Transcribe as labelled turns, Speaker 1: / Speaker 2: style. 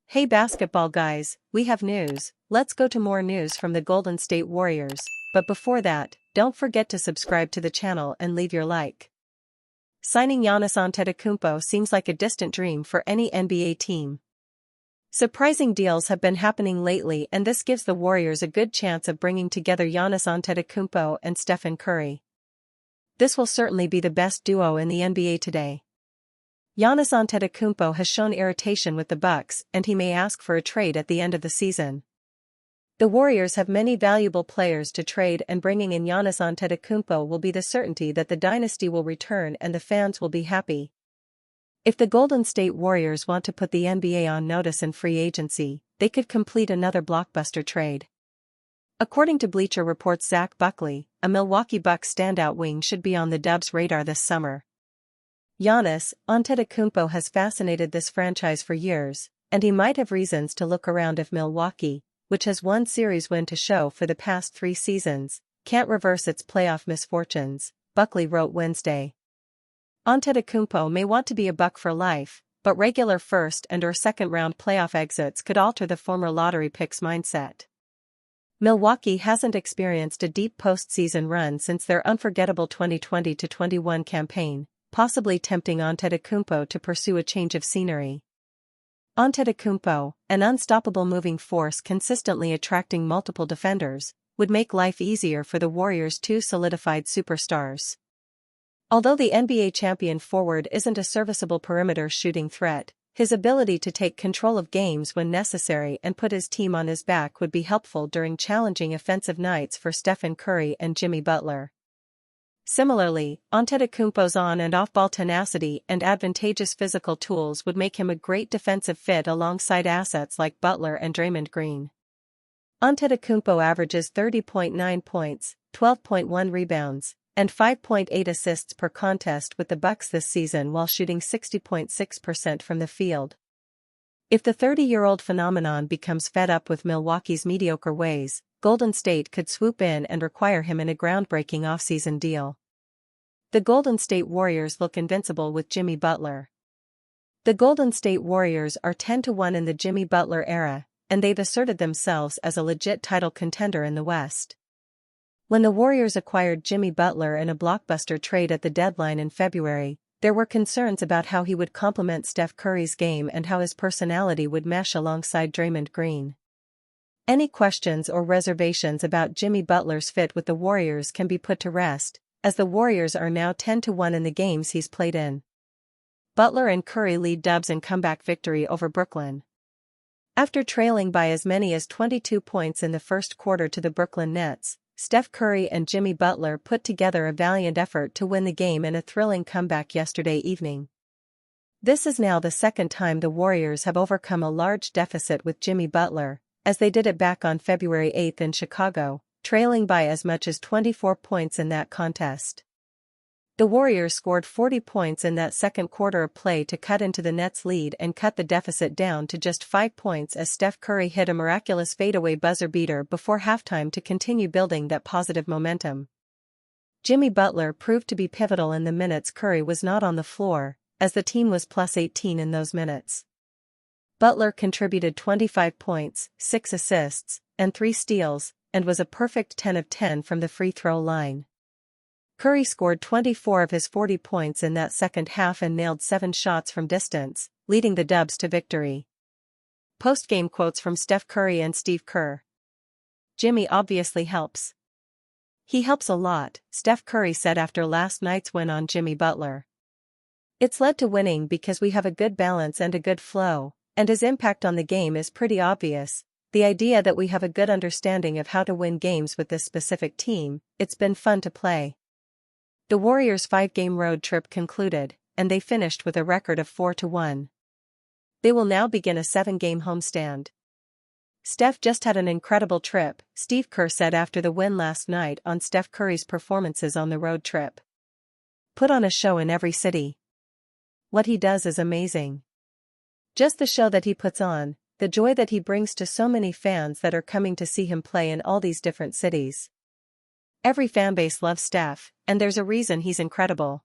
Speaker 1: Hey basketball guys, we have news. Let's go to more news from the Golden State Warriors, but before that, don't forget to subscribe to the channel and leave your like. Signing Giannis Antetokounmpo seems like a distant dream for any NBA team. Surprising deals have been happening lately, and this gives the Warriors a good chance of bringing together Giannis Antetokounmpo and Stephen Curry. This will certainly be the best duo in the NBA today. Giannis Antetokounmpo has shown irritation with the Bucks, and he may ask for a trade at the end of the season. The Warriors have many valuable players to trade, and bringing in Giannis Antetokounmpo will be the certainty that the dynasty will return and the fans will be happy. If the Golden State Warriors want to put the NBA on notice in free agency, they could complete another blockbuster trade. According to Bleacher Report's Zach Buckley, a Milwaukee Bucks standout wing should be on the Dubs' radar this summer. Giannis Antetokounmpo has fascinated this franchise for years, and he might have reasons to look around if Milwaukee, which has one series win to show for the past 3 seasons, can't reverse its playoff misfortunes, Buckley wrote Wednesday. Antetokounmpo may want to be a Buck for life, but regular first and or second round playoff exits could alter the former lottery pick's mindset. Milwaukee hasn't experienced a deep postseason run since their unforgettable 2020-21 campaign, possibly tempting Antetokounmpo to pursue a change of scenery. Antetokounmpo, an unstoppable moving force consistently attracting multiple defenders, would make life easier for the Warriors' 2 solidified superstars. Although the NBA champion forward isn't a serviceable perimeter shooting threat, his ability to take control of games when necessary and put his team on his back would be helpful during challenging offensive nights for Stephen Curry and Jimmy Butler. Similarly, Antetokounmpo's on- and off-ball tenacity and advantageous physical tools would make him a great defensive fit alongside assets like Butler and Draymond Green. Antetokounmpo averages 30.9 points, 12.1 rebounds, and 5.8 assists per contest with the Bucks this season while shooting 60.6% from the field. If the 30-year-old phenomenon becomes fed up with Milwaukee's mediocre ways, Golden State could swoop in and require him in a groundbreaking offseason deal. The Golden State Warriors look invincible with Jimmy Butler. The Golden State Warriors are 10-1 in the Jimmy Butler era, and they've asserted themselves as a legit title contender in the West. When the Warriors acquired Jimmy Butler in a blockbuster trade at the deadline in February, there were concerns about how he would complement Steph Curry's game and how his personality would mesh alongside Draymond Green. Any questions or reservations about Jimmy Butler's fit with the Warriors can be put to rest, as the Warriors are now 10-1 in the games he's played in. Butler and Curry lead Dubs in comeback victory over Brooklyn. After trailing by as many as 22 points in the first quarter to the Brooklyn Nets, Steph Curry and Jimmy Butler put together a valiant effort to win the game in a thrilling comeback yesterday evening. This is now the second time the Warriors have overcome a large deficit with Jimmy Butler, as they did it back on February 8 in Chicago, trailing by as much as 24 points in that contest. The Warriors scored 40 points in that second quarter of play to cut into the Nets' lead and cut the deficit down to just 5 points as Steph Curry hit a miraculous fadeaway buzzer beater before halftime to continue building that positive momentum. Jimmy Butler proved to be pivotal in the minutes Curry was not on the floor, as the team was plus 18 in those minutes. Butler contributed 25 points, 6 assists, and 3 steals, and was a perfect 10 of 10 from the free throw line. Curry scored 24 of his 40 points in that second half and nailed 7 shots from distance, leading the Dubs to victory. Post-game quotes from Steph Curry and Steve Kerr. "Jimmy obviously helps. He helps a lot," Steph Curry said after last night's win on Jimmy Butler. "It's led to winning because we have a good balance and a good flow, and his impact on the game is pretty obvious. The idea that we have a good understanding of how to win games with this specific team, it's been fun to play." The Warriors' 5-game road trip concluded, and they finished with a record of 4-1. They will now begin a 7-game homestand. "Steph just had an incredible trip," Steve Kerr said after the win last night on Steph Curry's performances on the road trip. "Put on a show in every city. What he does is amazing. Just the show that he puts on, the joy that he brings to so many fans that are coming to see him play in all these different cities. Every fanbase loves Steph, and there's a reason he's incredible.